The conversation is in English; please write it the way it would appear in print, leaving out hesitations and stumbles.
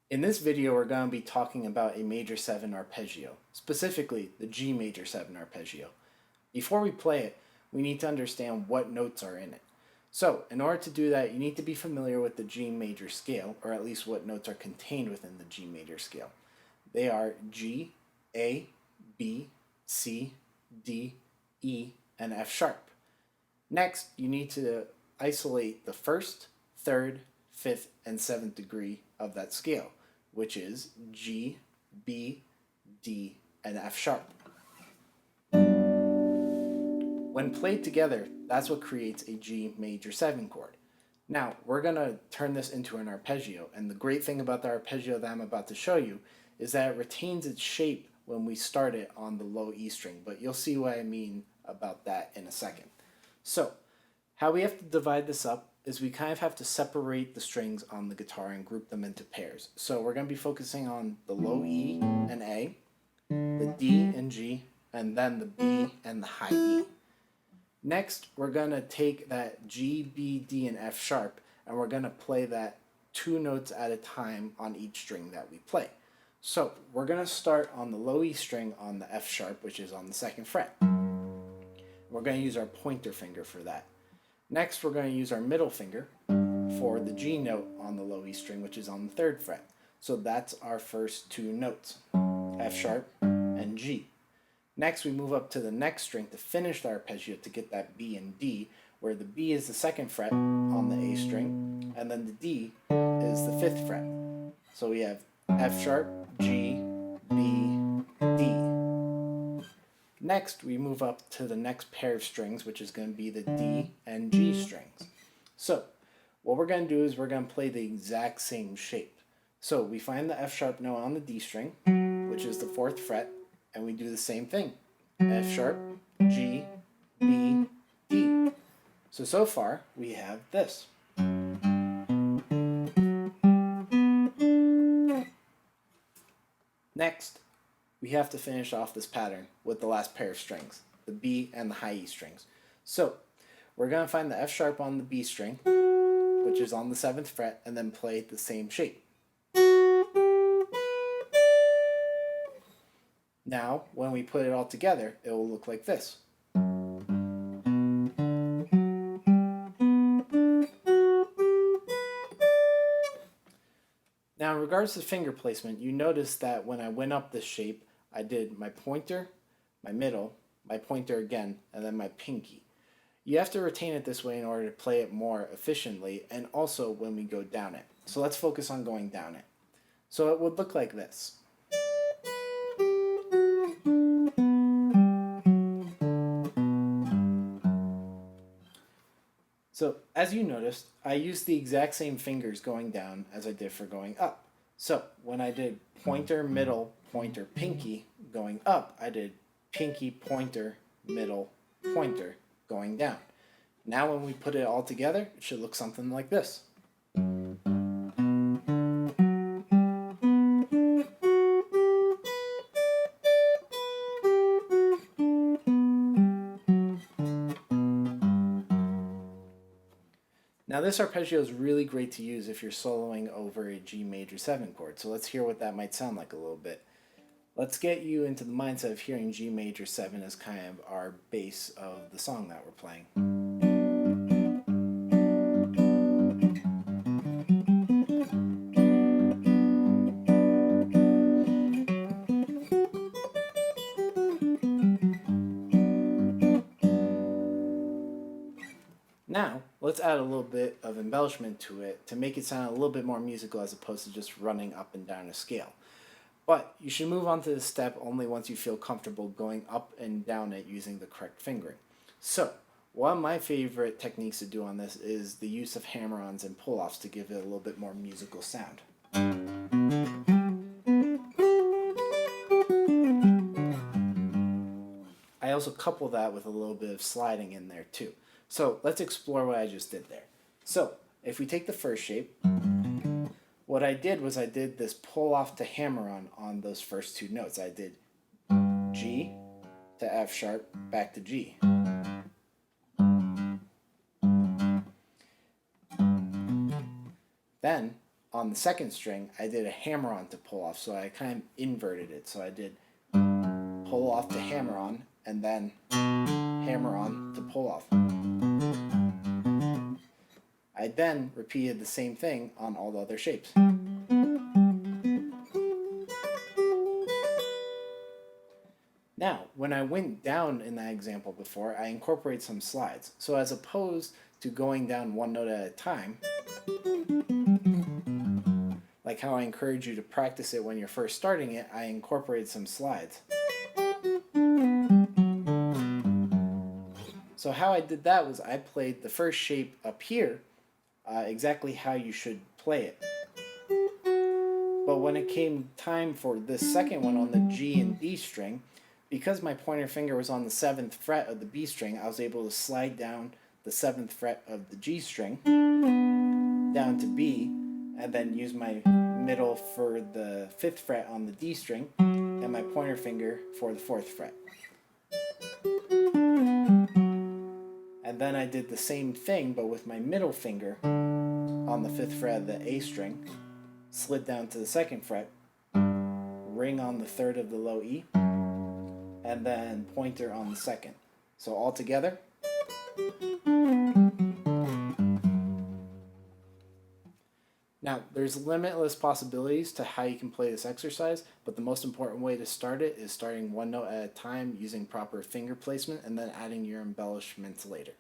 In this video, we're going to be talking about a major 7 arpeggio, specifically the G major 7 arpeggio. Before we play it, we need to understand what notes are in it. So, in order to do that, you need to be familiar with the G major scale, or at least what notes are contained within the G major scale. They are G, A, B, C, D, E, and F sharp. Next, you need to isolate the first, third, fifth, and seventh degree of that scale, which is G, B, D, and F sharp. When played together, that's what creates a G major 7 chord. Now, we're going to turn this into an arpeggio, and the great thing about the arpeggio that I'm about to show you is that it retains its shape when we start it on the low E string, but you'll see what I mean about that in a second. So, how we have to divide this up is we kind of have to separate the strings on the guitar and group them into pairs. So we're going to be focusing on the low E and A, the D and G, and then the B and the high E. Next, we're going to take that G, B, D, and F sharp, and we're going to play that 2 notes at a time on each string that we play. So we're going to start on the low E string on the F sharp, which is on the 2nd fret. We're going to use our pointer finger for that. Next, we're going to use our middle finger for the G note on the low E string, which is on the 3rd fret. So that's our first 2 notes, F sharp and G. Next, we move up to the next string to finish the arpeggio to get that B and D, where the B is the 2nd fret on the A string, and then the D is the 5th fret. So we have F sharp, G, B, D. Next, we move up to the next pair of strings, which is going to be the D and G strings. So, what we're going to do is we're going to play the exact same shape. So, we find the F sharp note on the D string, which is the 4th fret, and we do the same thing. F sharp, G, B, D. So far, we have this. Next, we have to finish off this pattern with the last pair of strings, the B and the high E strings. So, we're going to find the F sharp on the B string, which is on the 7th fret, and then play the same shape. Now, when we put it all together, it will look like this. Now, in regards to finger placement, you notice that when I went up this shape, I did my pointer, my middle, my pointer again, and then my pinky. You have to retain it this way in order to play it more efficiently, and also when we go down it. So let's focus on going down it. So it would look like this. So, as you noticed, I used the exact same fingers going down as I did for going up. So, when I did pointer, middle, pointer, pinky going up, I did pinky, pointer, middle, pointer going down. Now when we put it all together, it should look something like this. Now this arpeggio is really great to use if you're soloing over a G major 7 chord, so let's hear what that might sound like a little bit. Let's get you into the mindset of hearing G major 7 as kind of our base of the song that we're playing. Now, let's add a little bit of embellishment to it to make it sound a little bit more musical as opposed to just running up and down a scale. But you should move on to this step only once you feel comfortable going up and down it using the correct fingering. So, one of my favorite techniques to do on this is the use of hammer-ons and pull-offs to give it a little bit more musical sound. I also couple that with a little bit of sliding in there too. So let's explore what I just did there. So if we take the first shape, what I did was I did this pull off to hammer on those first 2 notes. I did G to F sharp back to G. Then on the the second string, I did a hammer-on to pull off, so I kind of inverted it. So I did pull off to hammer on, and then hammer on to pull off. I then repeated the same thing on all the other shapes. Now, when I went down in that example before, I incorporated some slides. So as opposed to going down one note at a time, like how I encourage you to practice it when you're first starting it, I incorporated some slides. So how I did that was I played the first shape up here exactly how you should play it. But when it came time for this second one on the G and D string, because my pointer finger was on the 7th fret of the B string, I was able to slide down the 7th fret of the G string down to B, and then use my middle for the 5th fret on the D string, and my pointer finger for the 4th fret. And then I did the same thing, but with my middle finger on the 5th fret of the A string, slid down to the 2nd fret, ring on the 3rd of the low E, and then pointer on the 2nd. So all together. Now, there's limitless possibilities to how you can play this exercise, but the most important way to start it is starting one note at a time using proper finger placement and then adding your embellishments later.